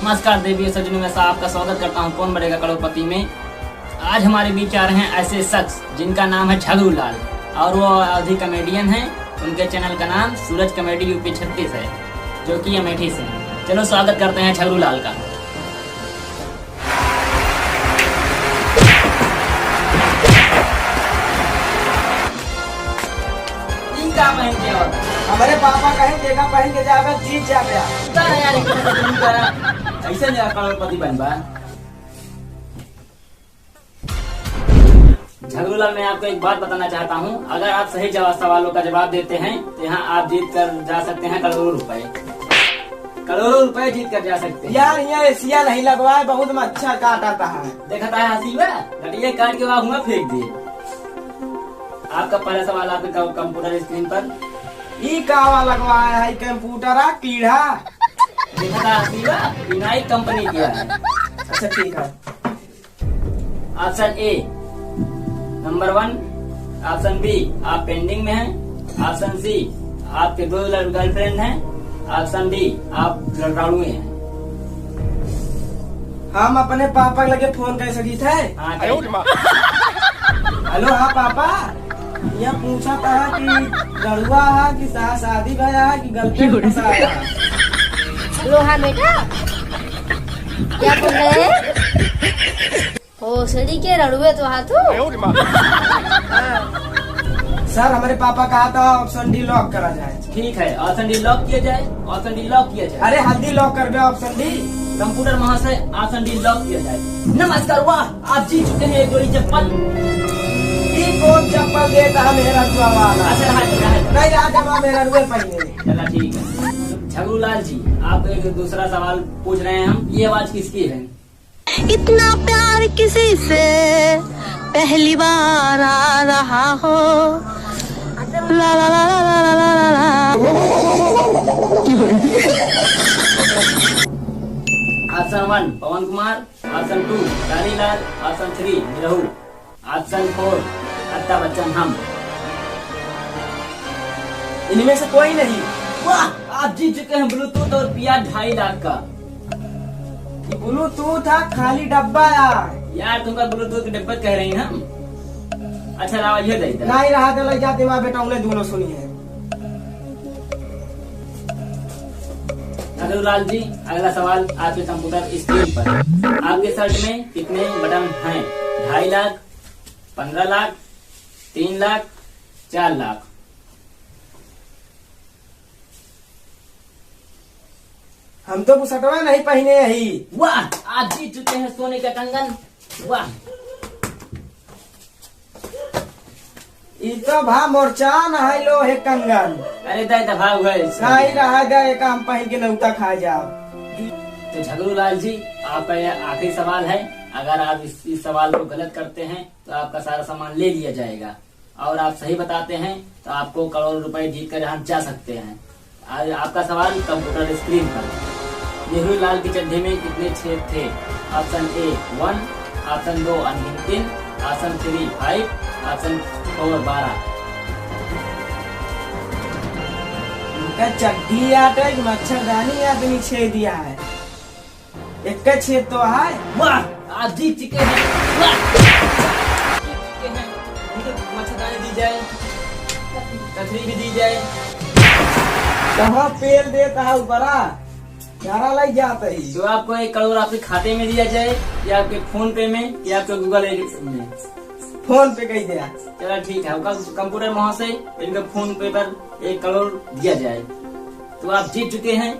नमस्कार देवी सज्जनों में आपका स्वागत करता हूं कौन बनेगा करोड़पति में। आज हमारे बीच आ रहे हैं ऐसे शख्स जिनका नाम है झगड़ू लाल और वो अवधी कॉमेडियन हैं। उनके चैनल का नाम सूरज कॉमेडी यूपी 36 है जो कि अमेठी से है। चलो स्वागत करते हैं झगड़ू लाल का। हमारे पापा कहीं देखा पहन के जावे जीत जा गया ऐसे नहीं करोड़पति बनबा। झगड़ू लाल मैं आपको एक बात बताना चाहता हूँ, अगर आप सही सवालों का जवाब देते हैं तो यहाँ आप जीत कर जा सकते हैं करोड़ों रुपए। करोड़ों रुपए जीत कर जा सकते हैं। यार ये एशिया नहीं लगवाए, बहुत में अच्छा काट आता है। देखा था हसीबा घटिया काट के वहाँ हुआ फेंक दिए। आपका पहला सवाल आपके कंप्यूटर स्क्रीन पर ई कावा लगवाया है कंप्यूटर कीड़ा। देखा था हसीबा विनायक कंपनी किया है। अच्छा ठीक है। Option A number 1, option B आप पेंडिंग में हैं, ऑप्शन सी आपके 2 गर्लफ्रेंड हैं, ऑप्शन डी आप लड़काड़ू हैं। हम अपने पापा के लगे फोन कर सकी थे। हेलो हाँ पापा, यह पूछा था कि लड़ुआ है कि शादी भया है कि गर्लफ्रेंड फंसाया है। हेलो हाँ बेटा, क्या बोल रहे हैं? भोसड़ी के रड़ुए तो हाथू। सर हमारे पापा कहा था ऑप्शन डी लॉक करा जाए। ठीक है, ऑप्शन डी लॉक किया जाए। ऑप्शन डी लॉक किया जाए। अरे हल्दी लॉक कर दे ऑप्शन डी। कंप्यूटर महाशय ऑप्शन डी लॉक किया जाए। नमस्कार, वाह आप जीत चुके हैं एक जोड़ी चप्पल। कौन चप्पल देता है मेरा रुआ वाला? अच्छा नहीं आज जमा मेरा रुए पहने। चला ठीक है। झगड़ू लाल जी आप एक दूसरा सवाल पूछ रहे हैं हम, ये आवाज किसकी है? इतना प्यार किसी से पहली बार आ रहा हो। ला ला ला ला ला ला ला ला। ऑप्शन 1 पवन कुमार, ऑप्शन 2 रानी लाल, ऑप्शन 3 निरहू, ऑप्शन 4 अमिताभ बच्चन। हम इनमें से कोई नहीं। वाह आप जीत चुके हैं ब्लूटूथ और पिया 2.5 लाख का। ब्लूटूथ था खाली डब्बा यार तुमका ब्लूटूथ के डब्बा कह रही हैं हम। अच्छा रहा ये दे नहीं रहा तो लग जाते वहाँ बेटा उंगली दोनों सुनी है। झगड़ू लाल जी अगला सवाल आपके कंप्यूटर स्क्रीन पर। आपके शर्ट में कितने बटन हैं? 2.5 लाख, 15 लाख, 3 लाख, 4 लाख। हम तो बुसटवा नहीं पहने ही। वाह आप जीत चुके हैं सोने का कंगन। वाह ये तो भा मोर्चा न है लो है कंगन। अरे दाई भाग हुआ नहीं रहा गए काम पहन के नौता खा जाओ। तो झगड़ू लाल जी आपका यह आखिरी सवाल है। अगर आप इस सवाल को गलत करते हैं तो आपका सारा सामान ले लिया जाएगा, और आप सही बताते हैं तो आपको करोड़ों रुपए जीत कर यहाँ जा सकते हैं। आपका सवाल कंप्यूटर स्क्रीन पर। नेहरू लाल की चड्ढी में कितने छेद थे? ऑप्शन ए 1, ऑप्शन 2 अनगिनत 3, ऑप्शन 3 5, ऑप्शन 4 12। उनका चड्डी आटे मच्छरदानी आदमी छेद दिया है। एक का छेद तो है। वाह आप जीत चुके हैं। वाह जीत चुके हैं। उनको मच्छरदानी दी जाए, कचरी भी दी जाए। कहाँ पेल देता है ऊपरा चारा लग जाता है। जो आपको 1 करोड़ आपके खाते में दिया जाए, या आपके फोन पे में, या आपके गूगल में? फोन पे कही दिया। चलो ठीक है, कंप्यूटर महाशय इनके फोन पे पर 1 करोड़ दिया जाए तो आप जीत चुके हैं